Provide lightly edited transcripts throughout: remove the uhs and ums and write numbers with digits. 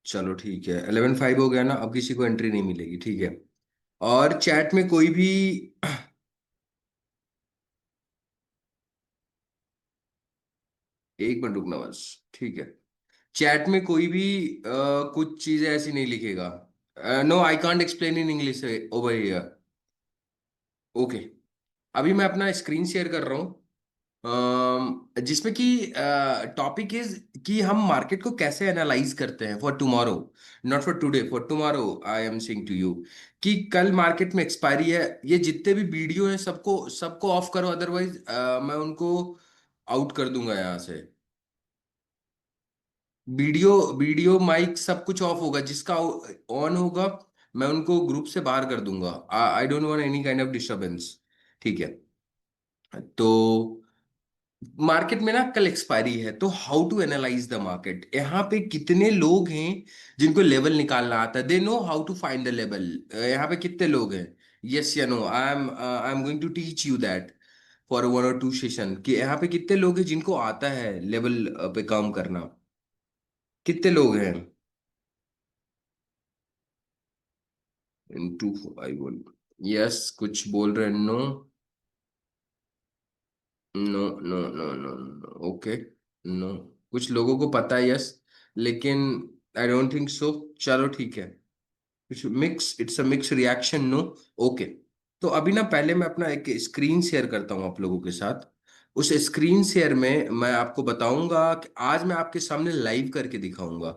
चलो ठीक है, 11:05 हो गया ना, अब किसी को एंट्री नहीं मिलेगी, ठीक है। और चैट में कोई भी एक मिनट रुकना बस। ठीक है। चैट में कोई भी कुछ चीजें ऐसी नहीं लिखेगा। No, I can't explain in English over here. Okay. अभी मैं अपना स्क्रीन शेयर कर रहा हूँ, जिसमें कि टॉपिक इज कि हम मार्केट को कैसे एनालाइज करते हैं for tomorrow, not for today, for tomorrow. I am saying to you कि कल मार्केट में एक्सपायरी है। ये जितने भी वीडियो हैं सबको सबको ऑफ करो, अदरवाइज मैं उनको आउट कर दूंगा यहाँ से। वीडियो वीडियो माइक सब कुछ ऑफ होगा, जिसका ऑन होगा मैं उनको ग्रुप से बाहर कर दूंगा। I don't want any kind of disturbance. ठीक है। तो मार्केट में ना कल एक्सपायरी है, तो how to analyse the market. यहाँ पे कितने लोग हैं जिनको लेवल निकालना आता है, they know how to find the level. यहाँ पे कितने लोग हैं? यस या no? I am going to teach you that for 1 और 2 सेशन, कि यहाँ पे कितने लोग हैं जिनको आता है लेवल पे काम करना। कितने लोग हैं? इनटू आई बोल। यस, कुछ बोल रहे हैं। No no no no no no, okay. No, कुछ लोगों को पता है, यस, लेकिन आई डोंट थिंक सो। चलो ठीक है। कुछ mix, it's a mix reaction, no. Okay. तो अभी ना पहले मैं अपना एक स्क्रीन शेयर करता हूँ आप लोगों के साथ। उस स्क्रीन शेयर में मैं आपको बताऊंगा कि आज मैं आपके सामने लाइव करके दिखाऊंगा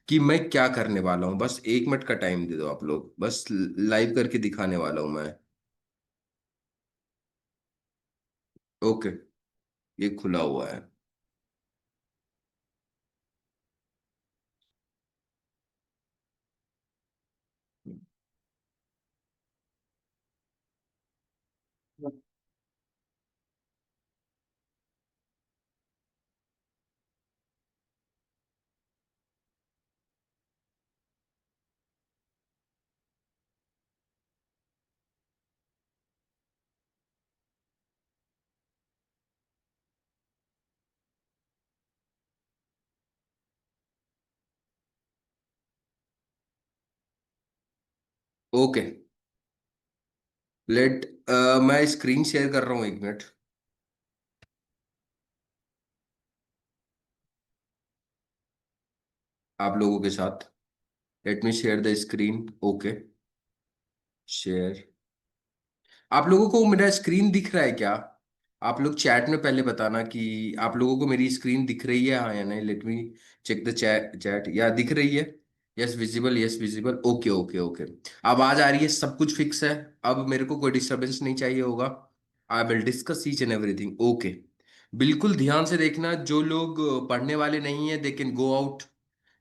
कि मैं क्या करने वाला हूँ। बस 1 मिनट का टाइम दे दो आप लोग, बस लाइव करके दिखाने वाला हूँ मैं। ओके। ये खुला हुआ है। ओके। लेट मैं स्क्रीन शेयर कर रहा हूँ, 1 मिनट आप लोगों के साथ। Let me share the screen. Okay. Share. आप लोगों को मेरा स्क्रीन दिख रहा है क्या? आप लोग चैट में पहले बताना कि आप लोगों को मेरी स्क्रीन दिख रही है, हाँ या नहीं। Let me check the chat. Chat या दिख रही है? Yes visible, yes visible. Okay okay okay. आवाज आ रही है, सब कुछ फिक्स है। अब मेरे को कोई डिस्टरबेंस नहीं चाहिए होगा। I will discuss each and everything. Okay. बिल्कुल ध्यान से देखना, जो लोग पढ़ने वाले नहीं है दे कैन गो आउट।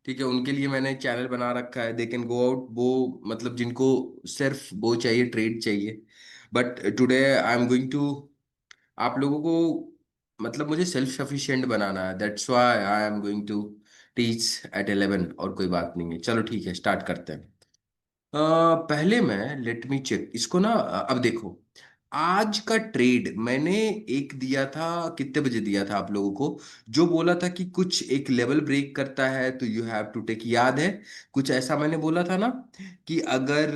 ठीक है, उनके लिए मैंने चैनल बना रखा है, दे कैन गो आउट। वो मतलब जिनको सिर्फ वो चाहिए, ट्रेड चाहिए। But today I am going to आप लोगों को, मतलब मुझे सेल्फ सफिशिएंट बनाना है, that's why I am going to teach at 11। और कोई बात नहीं है, चलो ठीक है, स्टार्ट करते हैं। पहले मैं लेट मी चेक इसको ना। अब देखो, आज का ट्रेड मैंने एक दिया था, कितने बजे दिया था आप लोगों को? जो बोला था कि कुछ एक लेवल ब्रेक करता है तो यू हैव टू टेक, याद है? कुछ ऐसा मैंने बोला था ना, कि अगर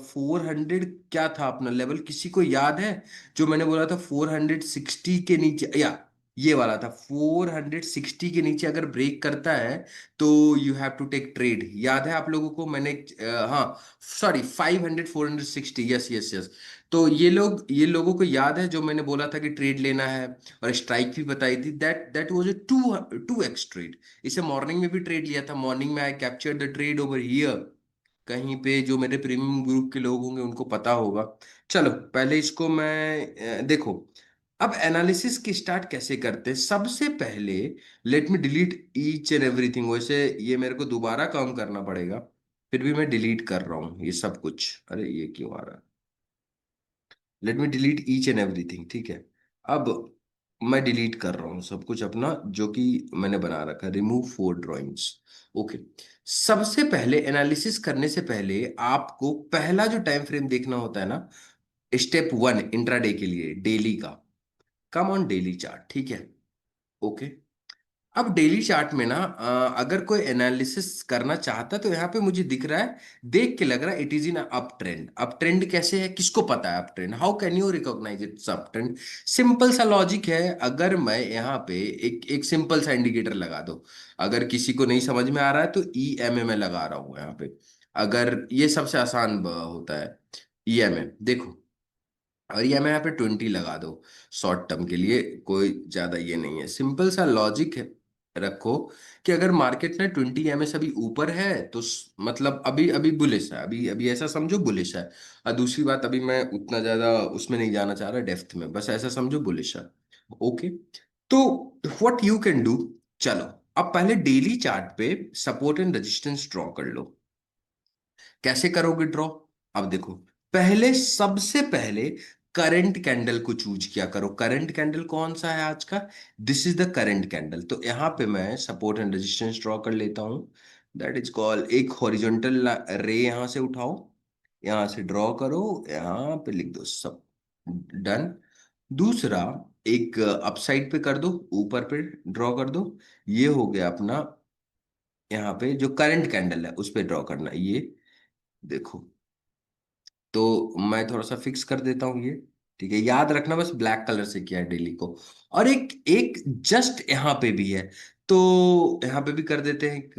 400 क्या था अपना लेवल, किसी को याद है? जो मैंने बोला था 460 के नीचे, या ये वाला था, 460 के नीचे अगर ब्रेक करता है तो you have to take trade. याद है आप लोगों को? मैंने हाँ, सॉरी, 500, 460, यस यस यस। तो ये लोगों को याद है जो मैंने बोला था कि ट्रेड लेना है, और स्ट्राइक भी बताई थी, that that was a 2x trade. इसे मॉर्निंग में भी ट्रेड लिया था। मॉर्निंग में आई captured the trade over here. कहीं पे जो मेरे प्रीमियम ग्रुप के लोग होंगे उनको पता होगा। चलो पहले इसको मैं देखो। अब एनालिसिस की स्टार्ट कैसे करते हैं? सबसे पहले let me delete each and everything. वैसे ये मेरे को दोबारा काम करना पड़ेगा, फिर भी मैं डिलीट कर रहा हूँ ये सब कुछ। अरे ये क्यों आ रहा है? Let me delete each and everything, ठीक है। अब मैं डिलीट कर रहा हूँ सब कुछ अपना, जो कि मैंने बना रखा है, रिमूव 4 ड्राइंग्स। ओके। सबसे पहले एनालिसिस करने से पहले आपको पहला जो टाइम फ्रेम देखना होता है ना, स्टेप 1 इंट्राडे के लिए डेली का। कम ऑन डेली चार्ट, ठीक है। ओके। अब डेली चार्ट में ना अगर कोई एनालिसिस करना चाहता तो यहाँ पे मुझे दिख रहा है, देख के लग रहा है it is in up trend. Up trend कैसे है, किसको पता है up trend? How can you recognise it's up trend? Simple सा लॉजिक है। अगर मैं यहाँ पे एक एक सिंपल सा इंडिकेटर लगा दो, अगर किसी को नहीं समझ में आ रहा है तो ई एम ए में लगा रहा हूँ यहाँ पे। अगर ये सबसे आसान होता है, ई एम ए देखो, और ये मैं यहाँ पे 20 लगा दो शॉर्ट टर्म के लिए। कोई ज्यादा ये नहीं है, सिंपल सा लॉजिक है। रखो कि अगर मार्केट ने 20 एमएस अभी ऊपर है तो मतलब अभी अभी बुलिश है, अभी अभी ऐसा समझो बुलिश है। और दूसरी बात, अभी मैं उतना ज्यादा उसमें नहीं जाना चाह रहा डेप्थ में, बस ऐसा समझो बुलिश है। ओके, तो व्हाट यू कैन डू, चलो अब पहले डेली चार्ट पे सपोर्ट एंड रेजिस्टेंस ड्रॉ कर लो। कैसे करोगे ड्रॉ? अब देखो, पहले सबसे पहले करंट कैंडल को चूज किया करो। करंट कैंडल कौन सा है आज का? This is the current candle. तो यहां पे मैं सपोर्ट एंड रेजिस्टेंस ड्रॉ कर लेता हूं। दैट इज कॉल्ड एक हॉरिजॉन्टल रे। यहां से उठाओ, यहां से ड्रॉ करो, यहां पे लिख दो सब, डन। दूसरा, एक अपसाइड पे कर दो, ऊपर पे ड्रॉ कर दो। ये हो गया अपना, यहाँ पे जो करंट कैंडल है उस पे ड्रॉ करना है, ये देखो। तो मैं थोड़ा सा फिक्स कर देता हूँ ये। ठीक है, याद रखना बस ब्लैक कलर से किया है डेली को। और एक एक जस्ट यहाँ पे भी है, तो यहाँ पे भी कर देते हैं एक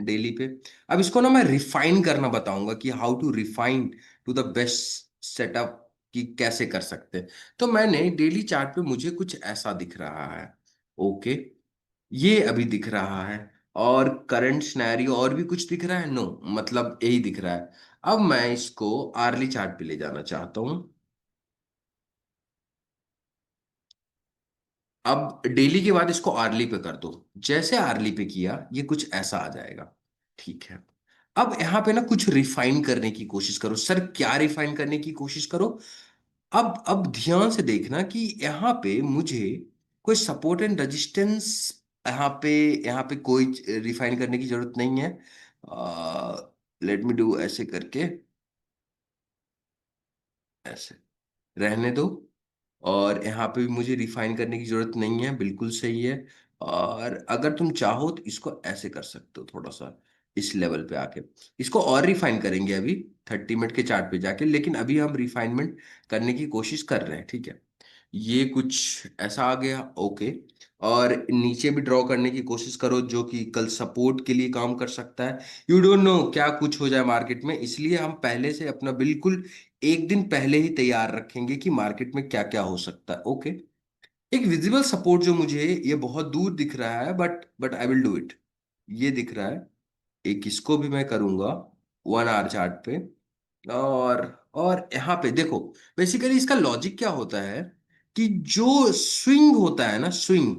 डेली पे। अब इसको ना मैं रिफाइन करना बताऊंगा कि how to refine to the best setup, कि कैसे कर सकते हैं। तो मैंने डेली चार्ट पे मुझे कुछ ऐसा दिख रहा है। ओके, ये अभी दिख रहा है। और करंट सिनेरियो और भी कुछ दिख रहा है? नो, मतलब यही दिख रहा है। अब मैं इसको आर्ली चार्ट पे ले जाना चाहता हूं। अब डेली के बाद इसको आर्ली पे कर दो। जैसे आर्ली पे किया, ये कुछ ऐसा आ जाएगा। ठीक है, अब यहां पे ना कुछ रिफाइन करने की कोशिश करो। सर क्या रिफाइन करने की कोशिश करो? अब ध्यान से देखना कि यहाँ पे मुझे कोई सपोर्ट एंड रेजिस्टेंस, यहाँ पे यहाँ पे कोई रिफाइन करने की जरूरत नहीं है। लेट मी डू ऐसे करके, ऐसे रहने दो। और यहाँ पे भी मुझे रिफाइन करने की जरूरत नहीं है, बिल्कुल सही है। और अगर तुम चाहो तो इसको ऐसे कर सकते हो, थोड़ा सा इस लेवल पे आके। इसको और रिफाइन करेंगे अभी 30 मिनट के चार्ट पे जाके, लेकिन अभी हम रिफाइनमेंट करने की कोशिश कर रहे हैं। ठीक है, ये कुछ ऐसा आ गया। ओके, और नीचे भी ड्रॉ करने की कोशिश करो जो कि कल सपोर्ट के लिए काम कर सकता है। यू डोंट नो क्या कुछ हो जाए मार्केट में, इसलिए हम पहले से अपना बिल्कुल एक दिन पहले ही तैयार रखेंगे कि मार्केट में क्या क्या हो सकता है। ओके, एक विजिबल सपोर्ट जो मुझे ये बहुत दूर दिख रहा है, but I will do it. ये दिख रहा है, एक इसको भी मैं करूंगा 1 आवर चार्ट पे। और यहाँ पे देखो, बेसिकली इसका लॉजिक क्या होता है कि जो स्विंग होता है ना, स्विंग,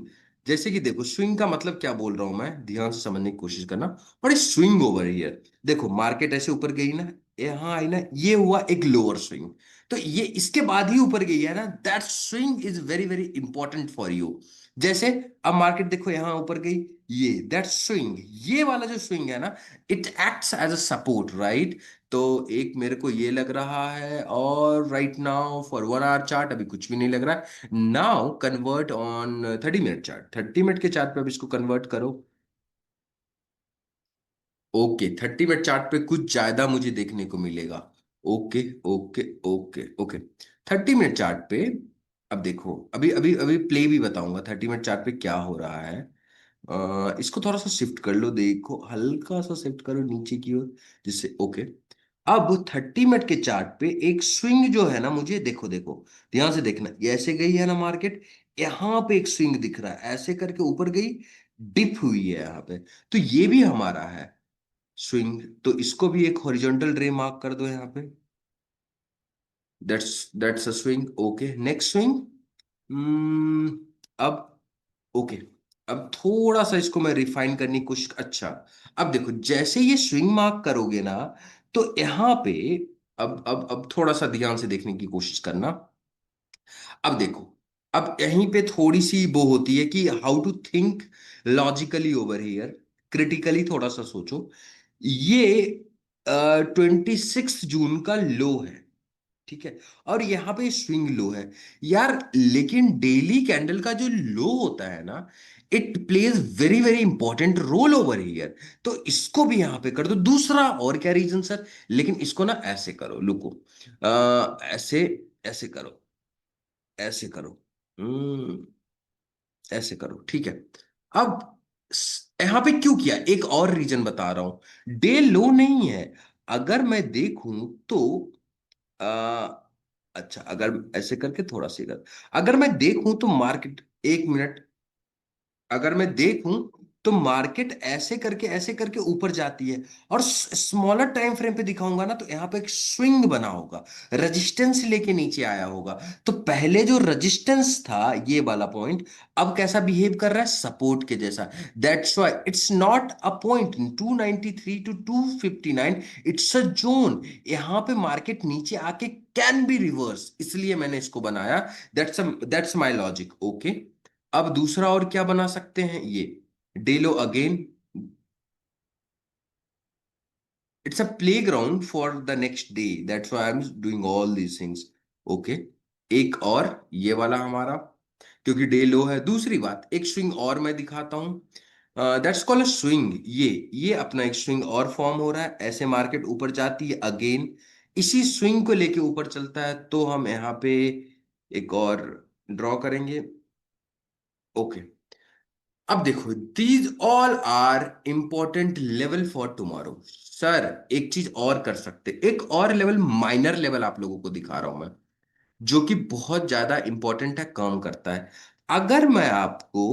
जैसे कि देखो स्विंग का मतलब क्या बोल रहा हूं मैं, ध्यान से समझने की कोशिश करना। बट स्विंग ओवर हियर, देखो मार्केट ऐसे ऊपर गई ना, यहाँ आई ना, ये हुआ एक लोअर स्विंग। तो ये इसके बाद ही ऊपर गई है ना, that swing is very very important for you. जैसे अब मार्केट देखो यहाँ ऊपर गई, ये दैट स्विंग, ये वाला जो स्विंग है ना, it acts as a support, right? तो एक मेरे को ये लग रहा है, और right now for 1 hour chart अभी कुछ भी नहीं लग रहा है। Now convert on 30 minute chart. 30 minute के चार्ट पे अब इसको कन्वर्ट करो। ओके, 30 मिनट चार्ट पे कुछ ज्यादा मुझे देखने को मिलेगा। Okay okay okay okay, 30 minute chart पे अब देखो, अभी अभी अभी प्ले भी बताऊंगा 30 मिनट चार्ट पे क्या हो रहा है। इसको थोड़ा सा शिफ्ट कर लो, देखो हल्का सा शिफ्ट करो नीचे की ओर, जिससे ओके। अब 30 मिनट के चार्ट पे एक स्विंग जो है ना, मुझे देखो देखो, ध्यान से देखना, ये ऐसे गई है ना मार्केट, यहाँ पे एक स्विंग दिख रहा है, ऐसे करके ऊपर गई, डिप हुई है यहाँ पे। तो ये भी हमारा है स्विंग। तो इसको भी एक हॉरिजॉन्टल रे मार्क कर दो यहाँ पे। That's a swing. Okay, next swing. अब ओके, अब थोड़ा सा इसको मैं रिफाइन करने की कोशिश, अच्छा। अब देखो जैसे ये स्विंग मार्क करोगे ना, तो यहाँ पे अब थोड़ा सा ध्यान से देखने की कोशिश करना। अब देखो, अब यहीं पे थोड़ी सी वो होती है कि how to think logically over here, critically थोड़ा सा सोचो। ये 26 जून का लो है। ठीक है। और यहाँ पे स्विंग लो है यार, लेकिन डेली कैंडल का जो लो होता है ना, it plays very very important roll over here. तो इसको भी यहाँ पे कर दो। दूसरा और क्या रीजन सर? लेकिन इसको ना ऐसे करो, लुको, ऐसे, ऐसे करो, ऐसे करो, हम्म, ऐसे करो, ठीक है। अब यहां पे क्यों किया, एक और रीजन बता रहा हूं। डे लो नहीं है। अगर मैं देखूं तो आ, अच्छा, अगर ऐसे करके थोड़ा सी अगर मैं देखूं तो मार्केट, एक मिनट, अगर मैं देखूं तो मार्केट ऐसे करके ऊपर जाती है। और स्मॉलर टाइम फ्रेम पे दिखाऊंगा ना, तो यहां पे एक स्विंग बना होगा, रेजिस्टेंस लेके नीचे आया होगा। तो पहले जो रेजिस्टेंस था, ये वाला पॉइंट, अब कैसा बिहेव कर रहा है, सपोर्ट के जैसा। That's why it's not a point 293 to 259, it's a zone. यहां पे मार्केट नीचे आके कैन बी रिवर्स, इसलिए मैंने इसको बनाया। That's my logic, okay. अब दूसरा और क्या बना सकते हैं, ये डेलो again, it's a play ground for the next day, that's why I am doing all these things, okay. एक और ये वाला हमारा, क्योंकि डे लो है। दूसरी बात, एक स्विंग और मैं दिखाता हूं, दैट्स कॉल्ड अ स्विंग। ये अपना एक स्विंग और फॉर्म हो रहा है, ऐसे मार्केट ऊपर जाती है अगेन, इसी स्विंग को लेके ऊपर चलता है। तो हम यहाँ पे एक और ड्रॉ करेंगे, ओके। अब देखो, these all are important level for tomorrow. Sir एक चीज और कर सकते, एक और लेवल, माइनर लेवल आप लोगों को दिखा रहा हूं मैं, जो कि बहुत ज्यादा इंपॉर्टेंट है, काम करता है। अगर मैं आपको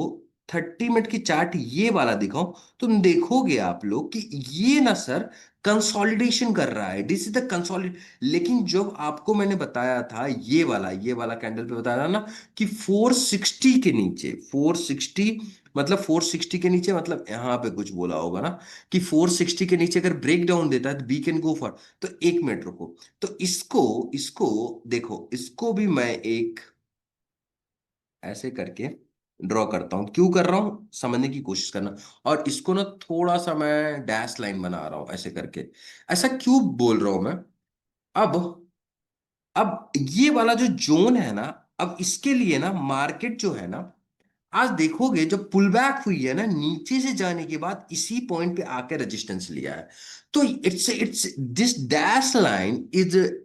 30 मिनट की चार्ट ये वाला दिखाऊं, तो देखोगे आप लोग कि ये ना सर कंसोलिडेशन कर रहा है, दिस इज द कंसोलिड। लेकिन जब आपको मैंने बताया था, ये वाला कैंडल पे बताया था ना, कि 460 के नीचे, 460 मतलब 460 के नीचे, मतलब यहां पे कुछ बोला होगा ना, कि 460 के नीचे अगर ब्रेक डाउन देता है तो वी कैन गो फॉर। तो एक मिनट रुको, तो इसको इसको देखो, इसको भी मैं एक ऐसे करके ड्रॉ करता हूं। क्यों कर रहा हूं, समझने की कोशिश करना। और इसको ना थोड़ा सा मैं डैश लाइन बना रहा हूं ऐसे करके। ऐसा क्यों बोल रहा हूं मैं? अब अब ये वाला जो जोन है ना, अब इसके लिए ना मार्केट जो है ना, आज देखोगे जब पुल बैक हुई है ना, नीचे से जाने के बाद इसी पॉइंट पे आके रेजिस्टेंस लिया है। तो it's this dash line is,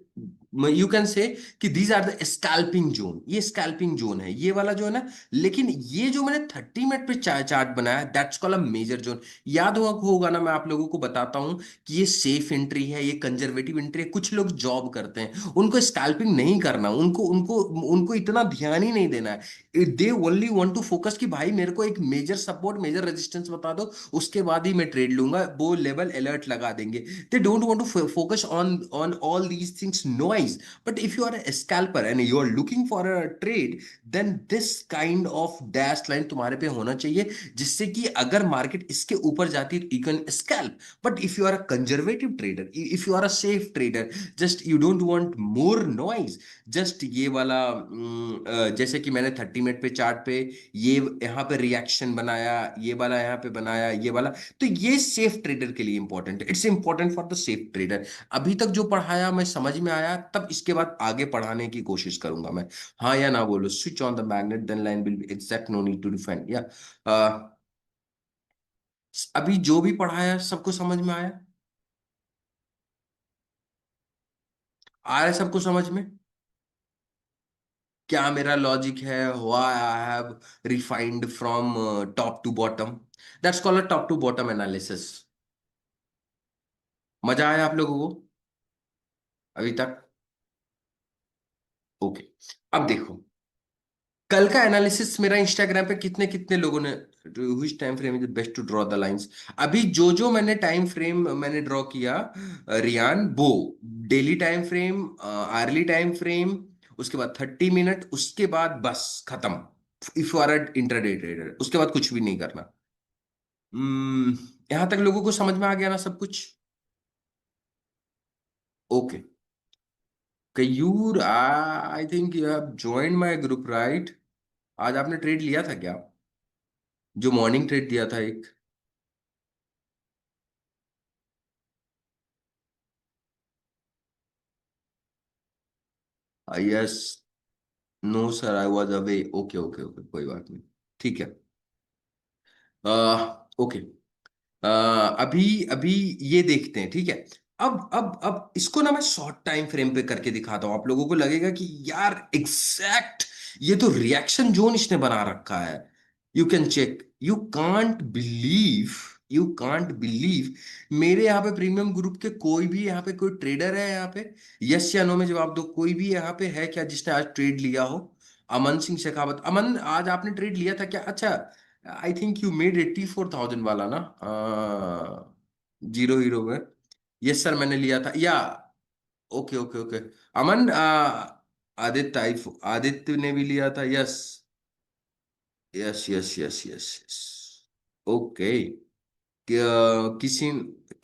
you can say कि these are the scalping zone, ये स्कैल्पिंग जोन है ये वाला जो है ना। लेकिन ये जो मैंने 30 मिनट पे चार्ट बनाया, that's called a major zone. याद होगा ना, मैं आप लोगों को बताता हूं कि ये सेफ एंट्री है, ये कंजर्वेटिव एंट्री है। कुछ लोग जॉब करते हैं, उनको स्कैल्पिंग नहीं करना, उनको उनको उनको इतना ध्यान ही नहीं देना है। They only want to focus कि भाई मेरे को एक मेजर सपोर्ट, मेजर रेजिस्टेंस बता दो, उसके बाद ही मैं ट्रेड लूंगा, वो लेवल अलर्ट लगा देंगे। They don't want to focus on all these things noise. But if you are a scalper and you are looking for a trade, then this kind of dash line तुम्हारे पे होना चाहिए, जिससे कि अगर market इसके ऊपर जाती है तो you can scalp. But if you are a conservative trader, if you are a safe trader, just you don't want more noise, just ये वाला जैसे कि मैंने 30 मिनट पे चार्ट पे ये यहाँ पे रिएक्शन बनाया, ये वाला यहाँ पे बनाया, ये वाला, तो ये सेफ ट्रेडर के लिए इंपॉर्टेंट है, it's important for the safe trader. अभी तक जो पढ़ाया मैं समझ में आया, तब इसके बाद आगे पढ़ाने की कोशिश करूंगा मैं। हाँ या ना बोलो, switch on the magnet then line will be exact, no need to define या। अभी जो भी पढ़ाया सबको समझ में आया? आ रहा है सबको समझ में? क्या मेरा लॉजिक है, why I have refined from top to bottom, that's called a top to bottom analysis. मजा आया आप लोगों को अभी तक? ओके। अब देखो, कल का एनालिसिस मेरा इंस्टाग्राम पे कितने कितने लोगों ने, which time frame is best to draw the lines. अभी जो जो मैंने टाइम फ्रेम मैंने ड्रॉ किया, रियान, वो daily time frame, early time frame, उसके बाद 30 मिनट, उसके बाद बस खत्म। If you are intraday trader, उसके बाद कुछ भी नहीं करना। हम्म, यहां तक लोगों को समझ में आ गया ना सब कुछ? Okay. Kayur, I think you have joined my group right? आज आपने ट्रेड लिया था क्या, जो मॉर्निंग ट्रेड दिया था एक? Yes. No sir, I was away. Okay okay okay, कोई बात नहीं। ठीक है। ओके। अभी अभी ये देखते हैं, ठीक है। अब इसको ना मैं शॉर्ट टाइम फ्रेम पे करके दिखाता हूं, आप लोगों को लगेगा कि यार एग्जैक्ट, ये तो रिएक्शन जोन इसने बना रखा है। You can check, you can't believe. मेरे यहाँ पे प्रीमियम ग्रुप के कोई भी यहाँ पे कोई ट्रेडर है यहाँ पे? यस या नो में जवाब दो। कोई भी यहाँ पे है क्या जिसने आज ट्रेड लिया हो? अमन सिंह शेखावत, अमन आज आपने ट्रेड लिया था क्या? अच्छा, आई थिंक यू मेड 84,000 वाला ना, जीरो हीरो में। यस सर, मैंने लिया था या। Okay okay okay. Aman, Aditya ने भी लिया था, yes. Yes yes yes yes yes. Okay. किसी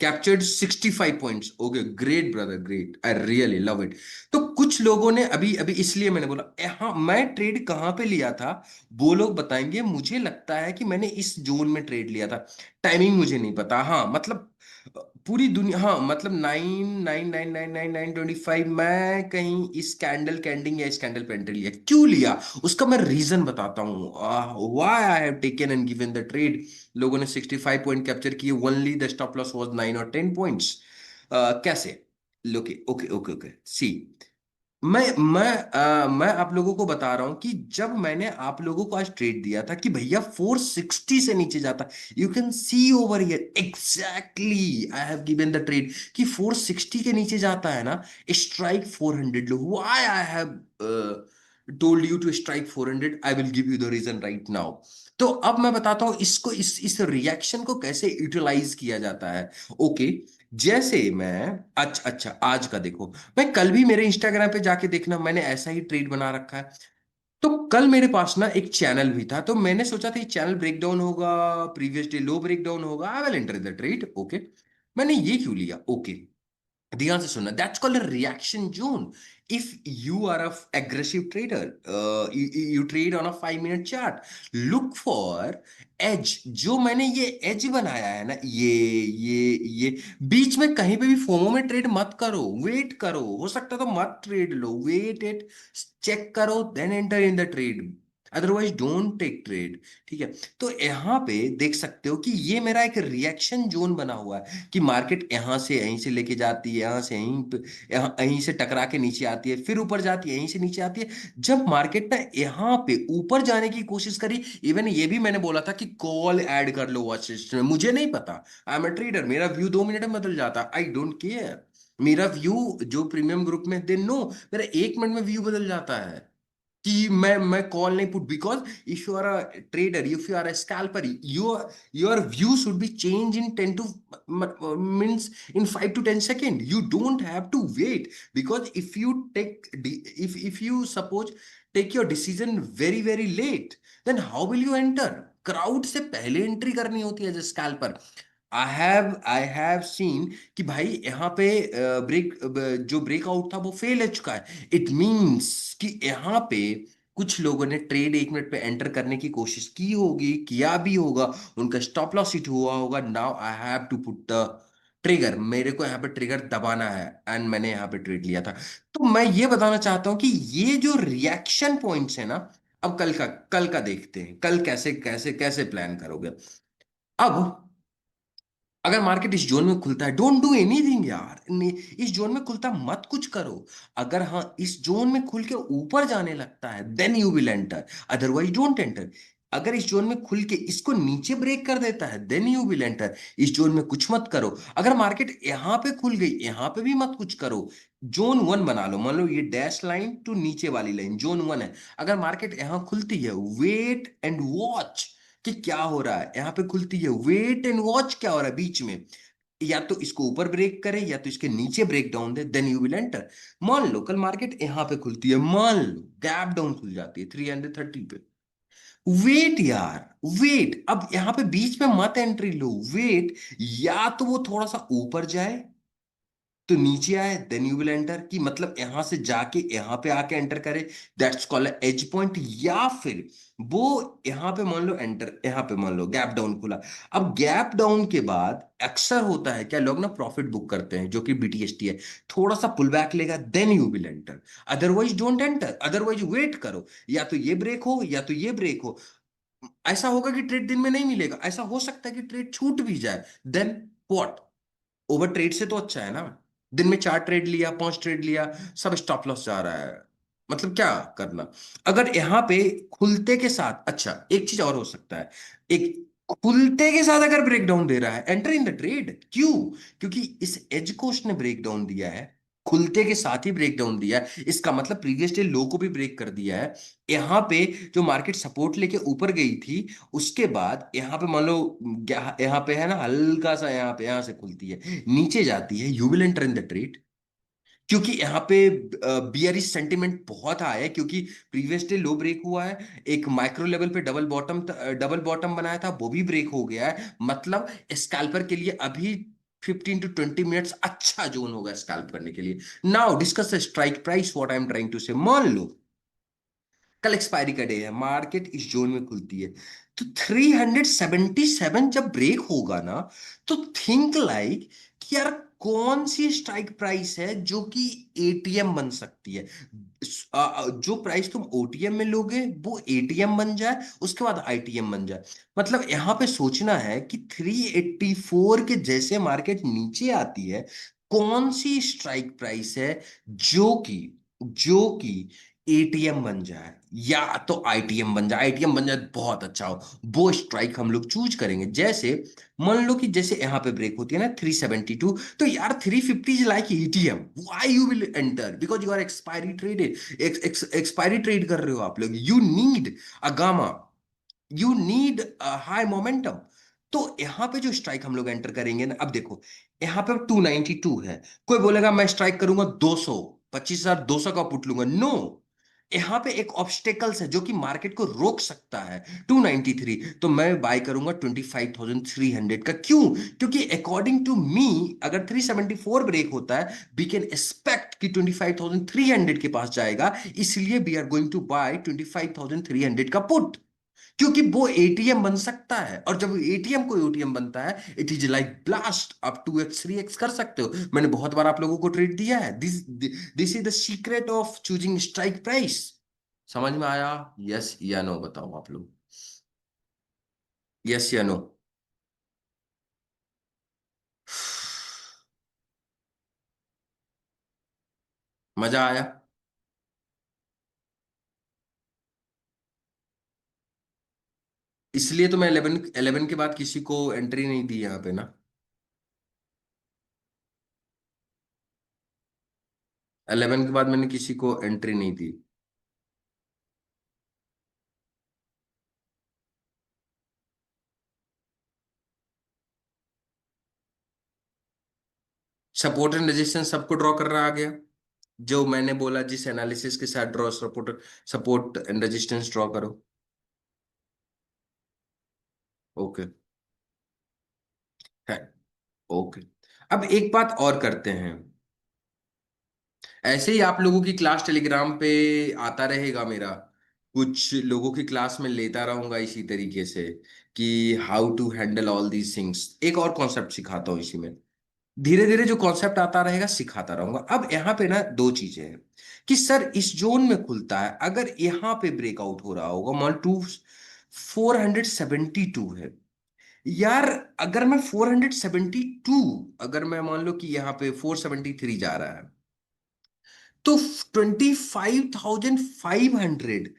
captured 65 points. Okay, great brother, great, I really love it. तो कुछ लोगों ने अभी अभी, इसलिए मैंने बोला हाँ, मैं ट्रेड कहाँ पे लिया था वो लोग बताएंगे। मुझे लगता है कि मैंने इस जोन में ट्रेड लिया था। टाइमिंग मुझे नहीं पता, हाँ मतलब पूरी दुनिया, हाँ मतलब 9 9 9 9 9 9 25, मैं कहीं इस कैंडल कैंडिंग या इस कैंडल पे एंट्री लिया, क्यों लिया उसका मैं रीजन बताता हूँ। Why I have taken and given the trade. लोगों ने 65 पॉइंट कैप्चर किए, only the stop loss was 9 और 10 पॉइंट्स। कैसे? ओके ओके ओके ओके, सी, मैं आप लोगों को बता रहा हूं कि जब मैंने आप लोगों को आज ट्रेड दिया था कि भैया 460 से नीचे जाता, you can see over here exactly I have given the trade कि 460 के नीचे जाता है ना, स्ट्राइक 400 लो। Why I have told you to strike 400, I will give you the reason right now. तो अब मैं बताता हूं इसको, इस रिएक्शन को कैसे यूटिलाइज किया जाता है। ओके, जैसे मैं, अच्छा अच्छा, आज का देखो। मैं कल भी मेरे इंस्टाग्राम पे जाके देखना, मैंने ऐसा ही ट्रेड बना रखा है। तो कल मेरे पास ना एक चैनल भी था, तो मैंने सोचा था ये चैनल ब्रेकडाउन होगा, प्रीवियस डे लो ब्रेकडाउन होगा, I will enter the trade. Okay, मैंने ये क्यों लिया? ओके, ध्यान से सुनना, that's called a reaction zone. If you are a aggressive trader, you trade on a 5 minute chart, look for edge। जो मैंने ये एज बनाया है ना, ये बीच में कहीं पे भी फोमो में ट्रेड मत करो, वेट करो, हो सकता है तो मत ट्रेड लो, वेट इट, चेक करो, then enter in the trade, otherwise don't take trade. ठीक है। तो यहाँ पे देख सकते हो कि ये मेरा एक रिएक्शन जोन बना हुआ है कि मार्केट यहाँ से यहीं से लेके जाती है, यहाँ से यहीं पे, यहाँ यहीं से टकरा के नीचे आती है, फिर ऊपर जाती है, यहीं से नीचे आती है। जब मार्केट ना यहाँ पे ऊपर जाने की कोशिश करी, इवन ये भी मैंने बोला था कि कॉल ऐड कर लो वॉच लिस्ट में, मुझे नहीं पता, आई एम अ ट्रेडर, मेरा व्यू 2 मिनट में बदल जाता, आई डोंट केयर। मेरा व्यू जो प्रीमियम ग्रुप में दे नो, मेरा 1 मिनट में व्यू बदल जाता है कि मैं कॉल नहीं put, because if you are a trader, if you are a scalper, your view should be change in 10 to means in 5 to 10 second. You don't have to wait, because if you take, if you suppose take your decision very very late, then how will you enter? Crowd से पहले entry करनी होती है as scalper. I have seen कि भाई यहाँ पे break, जो ब्रेकआउट था वो फेल हो चुका है। इट मींस कि यहाँ पे कुछ लोगों ने ट्रेड 1 मिनट पे एंटर करने की कोशिश की होगी, किया भी होगा, उनका स्टॉप लॉस हिट हुआ होगा। Now I have to put the trigger, मेरे को यहाँ पे ट्रिगर दबाना है, एंड मैंने यहाँ पे ट्रेड लिया था। तो मैं ये बताना चाहता हूँ कि ये जो रिएक्शन पॉइंट्स है ना, अब कल का देखते हैं, कल कैसे कैसे कैसे प्लान करोगे। अब अगर मार्केट इस जोन में खुलता है, डोंट डू एनीथिंग यार, इस जोन में खुलता मत कुछ करो। अगर हाँ इस जोन में खुल के ऊपर जाने लगता है, then you will enter, otherwise don't enter. अगर इस जोन में खुल के इसको नीचे ब्रेक कर देता है, देन यू विल एंटर। इस जोन में कुछ मत करो। अगर मार्केट यहां पे खुल गई, यहां पे भी मत कुछ करो। जोन वन बना लो, मान लो ये डैश लाइन टू नीचे वाली लाइन जोन वन है। अगर मार्केट यहां खुलती है, वेट एंड वॉच कि क्या हो रहा है। यहां पे खुलती है, वेट एंड वॉच क्या हो रहा है बीच में, या तो इसको ऊपर ब्रेक करे या तो इसके नीचे ब्रेक डाउन दे, देन यू विल एंटर। मान लो कल मार्केट यहां पे खुलती है, मान लो गैप डाउन खुल जाती है 330 पे, वेट यार, वेट, अब यहां पे बीच में मत एंट्री लो, वेट, या तो वो थोड़ा सा ऊपर जाए तो नीचे आए देन यू विल एंटर, कि मतलब यहां से जाके यहां पे आके एंटर करे, दैट्स कॉल्ड एज पॉइंट। या फिर वो यहां पे मान लो एंटर, यहां पे मान लो गैप डाउन खुला। अब गैप डाउन के बाद अक्सर होता है क्या, लोग ना प्रॉफिट बुक करते हैं जो कि बीटीएसटी है, थोड़ा सा पुल बैक लेगा then you will enter, otherwise don't enter, otherwise wait करो, या तो ये ब्रेक हो या तो ये ब्रेक हो। ऐसा होगा कि ट्रेड दिन में नहीं मिलेगा, ऐसा हो सकता है कि ट्रेड छूट भी जाए, देन व्हाट, ओवर ट्रेड से तो अच्छा है ना। दिन में 4 ट्रेड लिया, 5 ट्रेड लिया, सब स्टॉप लॉस जा रहा है, मतलब क्या करना। अगर यहां पे खुलते के साथ, अच्छा एक चीज और हो सकता है, एक खुलते के साथ अगर ब्रेकडाउन दे रहा है, एंटर इन द ट्रेड। क्यों? क्योंकि इस एज को उसने ब्रेकडाउन दिया है, खुलते के साथ ही ब्रेकडाउन दिया है, इसका मतलब प्रीवियस डे लो को भी ब्रेक कर दिया है। यहां पे जो मार्केट सपोर्ट लेके ऊपर गई थी, उसके बाद यहाँ पे मान लो यहाँ पे है ना हल्का सा, यहाँ पे यहाँ से खुलती है, नीचे जाती है, you will enter in the trade. क्योंकि यहाँ पे बियरिश सेंटिमेंट बहुत हाई है, क्योंकि प्रीवियस डे लो ब्रेक हुआ है, एक माइक्रो लेवल पे डबल बॉटम बनाया था, वो भी ब्रेक हो गया है, मतलब स्कैल्पर के लिए अभी 15 to 20 मिनट्स अच्छा जोन होगा स्कैल्प करने के लिए। Now discuss strike price, what I am trying to say, मान लो कल एक्सपायरी का डे है, मार्केट इस जोन में खुलती है, तो 377 जब ब्रेक होगा ना, तो थिंक लाइक कि यार कौन सी स्ट्राइक प्राइस है जो कि एटीएम बन सकती है। जो प्राइस तुम ओटीएम में लोगे वो एटीएम बन जाए, उसके बाद आईटीएम बन जाए। मतलब यहां पे सोचना है कि 384 के जैसे मार्केट नीचे आती है, कौन सी स्ट्राइक प्राइस है जो कि एटीएम बन जाए या तो आईटीएम बन जाए। आईटीएम बन जाए तो बहुत अच्छा हो, वो स्ट्राइक हम लोग चूज करेंगे। जैसे मान लो कि जैसे यहां पे ब्रेक होती है ना 372, तो यार 350 is like ATM, why you will enter, because you are expiry traded, expiry trade कर रहे हो आप लोग, you need a gamma, you need high momentum. तो यहां पे जो स्ट्राइक हम लोग एंटर करेंगे ना, अब देखो यहां पे 292 है, कोई बोलेगा मैं स्ट्राइक करूंगा 200, 25,200 का पुट लूंगा, नो, यहां पे एक ऑब्स्टेकल्स है जो कि मार्केट को रोक सकता है, 293, तो मैं बाय करूंगा 25,300 का। क्यों? क्योंकि अकॉर्डिंग टू मी अगर 374 ब्रेक होता है, वी कैन एक्सपेक्ट कि 25,300 के पास जाएगा, इसलिए we are going to buy 25,300 का पुट, क्योंकि वो एटीएम बन सकता है, और जब एटीएम कोई एटीएम बनता है, इट इज लाइक ब्लास्ट, आप 2x 3x कर सकते हो। मैंने बहुत बार आप लोगों को ट्रेड दिया है, this is the secret of choosing strike price. समझ में आया? यस या नो बताओ आप लोग, यस या नो। मजा आया? इसलिए तो मैं 11 के बाद किसी को एंट्री नहीं दी यहाँ पे ना। 11 के बाद मैंने किसी को एंट्री नहीं दी। सपोर्ट एंड रेजिस्टेंस सबको ड्रॉ कर रहा आ गया, जो मैंने बोला जिस एनालिसिस के साथ draw, support, support and resistance draw करो। ओके है, ओके। अब एक बात और करते हैं, ऐसे ही आप लोगों की क्लास टेलीग्राम पे आता रहेगा मेरा, कुछ लोगों की क्लास में लेता रहूंगा इसी तरीके से, कि how to handle all these things, एक और कॉन्सेप्ट सिखाता हूँ इसी में, धीरे धीरे जो कॉन्सेप्ट आता रहेगा सिखाता रहूंगा। अब यहाँ पे ना दो चीजें हैं, कि सर इस जोन में खुलता है, अगर यहाँ पे ब्रेकआउट हो रहा होगा, मान टू 472 है, यार अगर मैं 472, अगर मैं मान लो कि यहाँ पे 473 जा रहा है, तो 25,500,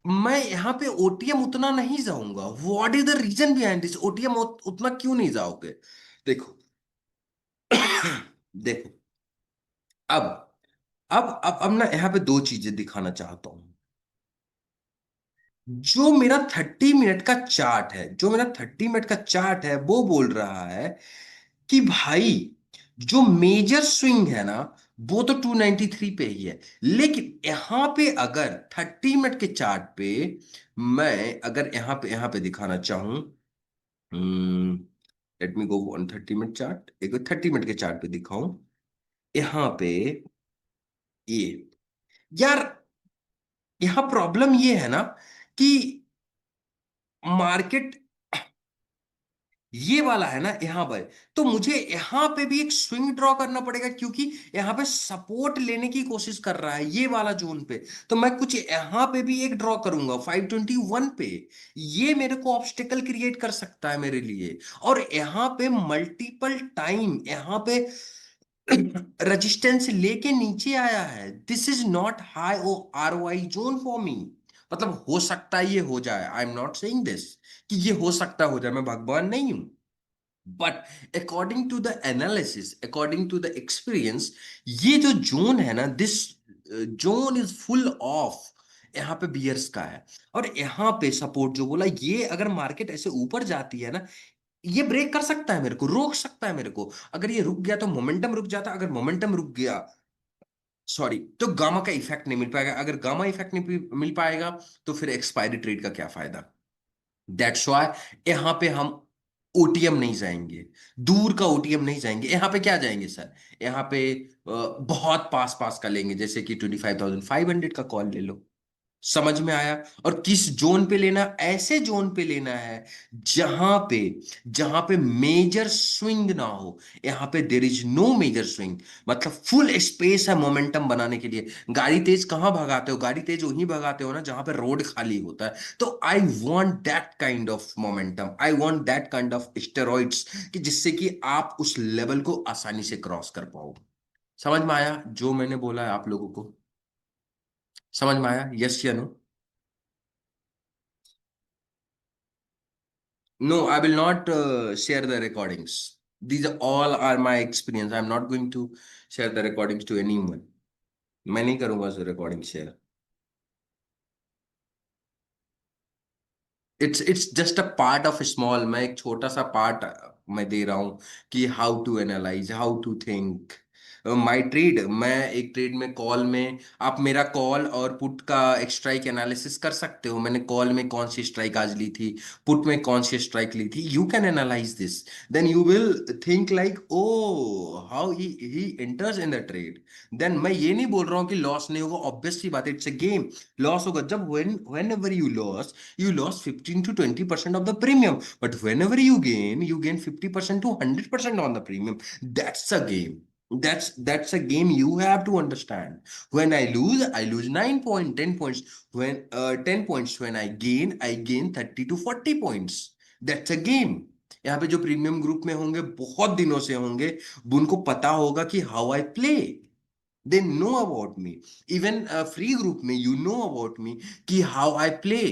मैं यहाँ पे ओटीएम उतना नहीं जाऊंगा। What is the reason behind this, OTM उतना क्यों नहीं जाओगे? देखो देखो, अब अब ना यहाँ पे दो चीजें दिखाना चाहता हूं। जो मेरा 30 मिनट का चार्ट है, जो मेरा 30 मिनट का चार्ट है, वो बोल रहा है कि भाई जो मेजर स्विंग है ना, वो तो 293 पे ही है, लेकिन यहां पे अगर 30 मिनट के चार्ट पे, मैं अगर यहां पे दिखाना चाहूं, let me go on 30 minute chart, एक 30 मिनट के चार्ट पे दिखाऊं, यहाँ पे ये, यार, यहाँ प्रॉब्लम ये है ना कि मार्केट ये वाला है ना यहाँ पर, तो मुझे यहाँ पे भी एक स्विंग ड्रॉ करना पड़ेगा, क्योंकि यहाँ पे सपोर्ट लेने की कोशिश कर रहा है ये वाला जोन पे। तो मैं कुछ यहाँ पे भी एक ड्रॉ करूंगा 521 पे। ये मेरे को ऑब्स्टिकल क्रिएट कर सकता है मेरे लिए। और यहाँ पे मल्टीपल टाइम यहाँ पे रेजिस्टेंस लेके नीचे आया है। This is not high oh ROI zone for me. मतलब हो सकता है ये हो जाए, I am not saying this कि ये हो सकता हो जाए, मैं भगवान नहीं हूं। But according to the analysis, according to the experience, ये जो जोन है ना, this zone is full of यहाँ पे बियर्स का है। और यहाँ पे सपोर्ट जो बोला, ये अगर मार्केट ऐसे ऊपर जाती है ना, ये ब्रेक कर सकता है मेरे को, रोक सकता है मेरे को। अगर ये रुक गया तो मोमेंटम रुक जाता, अगर मोमेंटम रुक गया, सॉरी, तो गामा का इफेक्ट नहीं मिल पाएगा। अगर गामा इफेक्ट नहीं मिल पाएगा तो फिर एक्सपायरी ट्रेड का क्या फायदा। दैट्स वाई यहाँ पे हम ओटीएम नहीं जाएंगे, दूर का ओटीएम नहीं जाएंगे। यहाँ पे क्या जाएंगे सर, यहाँ पे बहुत पास पास का लेंगे, जैसे कि 25,500 का कॉल ले लो। समझ में आया। और किस जोन पे लेना, ऐसे जोन पे लेना है जहां पे जहां पे मेजर स्विंग ना हो। यहाँ पे there is no major swing, मतलब फुल स्पेस है मोमेंटम बनाने के लिए। गाड़ी तेज कहाँ भगाते हो, गाड़ी तेज वहीं भगाते हो ना जहां पे रोड खाली होता है। तो I want that kind of momentum, I want that kind of steroids, कि जिससे कि आप उस लेवल को आसानी से क्रॉस कर पाओ। समझ में आया जो मैंने बोला है आप लोगों को? समझ में आया, यस या no? No, I will not share the recordings. These all are my experience. I'm not going to share the recordings to anyone. मैं नहीं करूंगा recording share. It's just a part of small, मैं एक छोटा सा part मैं दे रहा हूं कि how to analyse, how to think my trade. मैं एक ट्रेड में, कॉल में, आप मेरा कॉल और पुट का एक स्ट्राइक एनालिसिस कर सकते हो। मैंने कॉल में कौन सी स्ट्राइक आज ली थी, पुट में कौन सी स्ट्राइक ली थी। You can analyse this, then you will think like, oh how he enters in the trade. Then मैं ये नहीं बोल रहा हूँ कि लॉस नहीं होगा, ऑब्वियस सी बात है, इट्स अ गेम। लॉस होगा जब, when ever you loss, you lost 15 to 20% of the premium, but whenever you gain 50% to 100% on the premium. That's a game. That's a game you have to understand. When I lose 9 point 10 points. When 10 points, when I gain 30 to 40 points. That's a game. यहाँ पे जो premium group में होंगे, बहुत दिनों से होंगे, वो उनको पता होगा कि how I play, they know about me. Even free group में यू नो अबाउट मी कि हाउ आई प्ले।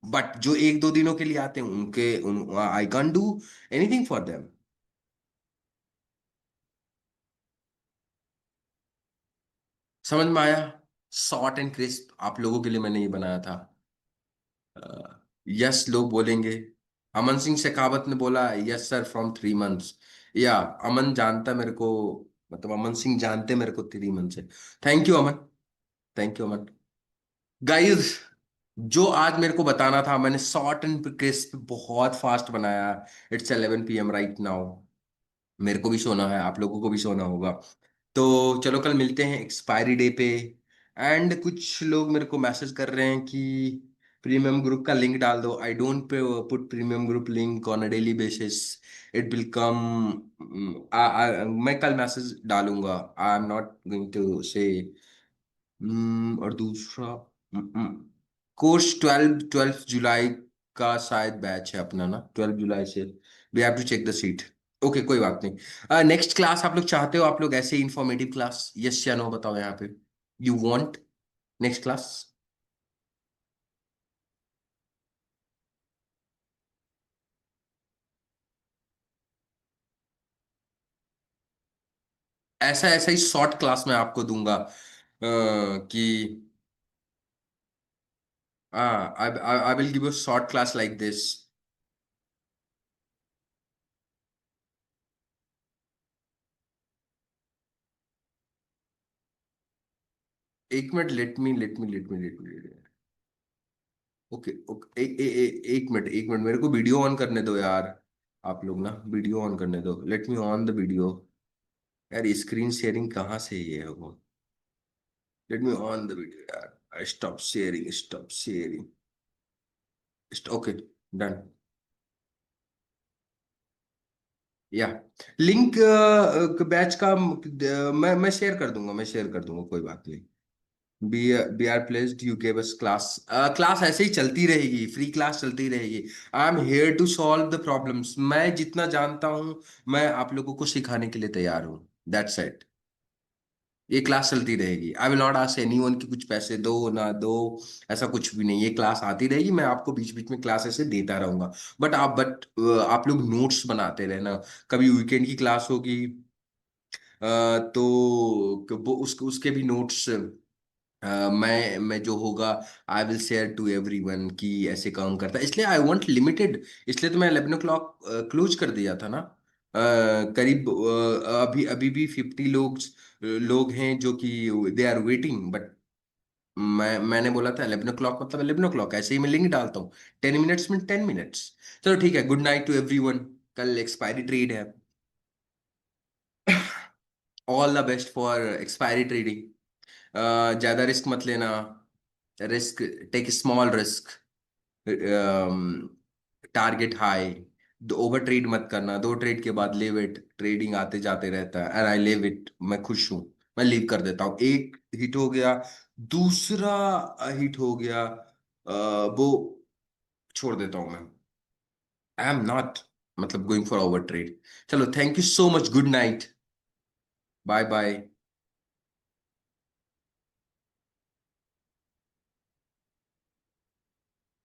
बट जो एक दो दिनों के लिए आते हैं, उनके I can't do anything for them. समझ में आया? शॉर्ट एंड क्रिस्प आप लोगों के लिए मैंने ये बनाया था। यस लोग बोलेंगे। अमन सिंह शेखावत ने बोला यस सर फ्रॉम 3 मंथ्स। या अमन जानता मेरे को, मतलब अमन सिंह जानते मेरे को 3 मंथ से। Thank you Aman, thank you Aman. Guys, जो आज मेरे को बताना था मैंने शॉर्ट एंड क्रिस्प बहुत फास्ट बनाया। It's 11 PM right now. मेरे को भी सोना है, आप लोगों को भी सोना होगा। तो चलो कल मिलते हैं एक्सपायरी डे पे। एंड कुछ लोग मेरे को मैसेज कर रहे हैं कि प्रीमियम ग्रुप का लिंक डाल दो। I don't put premium group link on a daily basis, it will come. मैं कल मैसेज डालूंगा, I am not going to say. और दूसरा, कोर्स 12 जुलाई का शायद बैच है अपना ना, 12 जुलाई से। We have to check the seat. Okay, कोई बात नहीं। नेक्स्ट क्लास आप लोग चाहते हो, आप लोग ऐसे इंफॉर्मेटिव क्लास, यस या नो बताओ यहाँ पे। You want next class? ऐसा ऐसा ही शॉर्ट क्लास मैं आपको दूंगा कि आई will give a short class like this. 1 minute, let me. Okay okay, एक मिनट, 1 मिनट, मेरे को वीडियो ऑन करने दो यार। आप लोग ना वीडियो ऑन करने दो, let me on the video. यार स्क्रीन शेयरिंग कहाँ से ये है वो? Let me on the video यार, stop sharing, stop sharing, okay, done. या लिंक बैच का मैं शेयर कर दूंगा, मैं शेयर कर दूंगा, कोई बात नहीं। We are placed, you gave us class. Class ऐसे ही चलती रहेगी, फ्री क्लास चलती रहेगी। I am here to solve the problems. मैं जितना जानता हूँ मैं आप लोगों को सिखाने के लिए तैयार हूँ। That's it. ये क्लास चलती रहेगी। I will not ask anyone कि कुछ पैसे दो ना दो, ऐसा कुछ भी नहीं। ये क्लास आती रहेगी, मैं आपको बीच बीच में क्लास ऐसे देता रहूंगा। बट आप लोग नोट्स बनाते रहना। कभी वीकेंड की क्लास होगी तो वो उसके भी नोट्स मैं जो होगा I will share to everyone कि ऐसे काम करता है। इसलिए आई वांट लिमिटेड। इसलिए तो मैं 11 o'clock क्लोज कर दिया था ना। करीब अभी अभी भी 50 लोग हैं जो कि दे आर वेटिंग। बट मैंने बोला था 11 o'clock मतलब 11 o'clock, ऐसे ही मैं लिंक डालता हूँ। 10 मिनट्स में 10 मिनट्स। चलो ठीक है, गुड नाइट टू एवरीवन। कल एक्सपायरी ट्रेड है। All the best for expiry trading. ज्यादा रिस्क मत लेना। Risk, take small risk, target high. Over trade मत करना। 2 ट्रेड के बाद लिव इट। ट्रेडिंग आते जाते रहता है, एंड आई लिव इट। मैं खुश हूं। मैं लीव कर देता हूँ। एक हिट हो गया, दूसरा हिट हो गया, वो छोड़ देता हूँ मैं। आई एम नॉट मतलब गोइंग फॉर ओवर ट्रेड। चलो, thank you so much, good night, bye bye.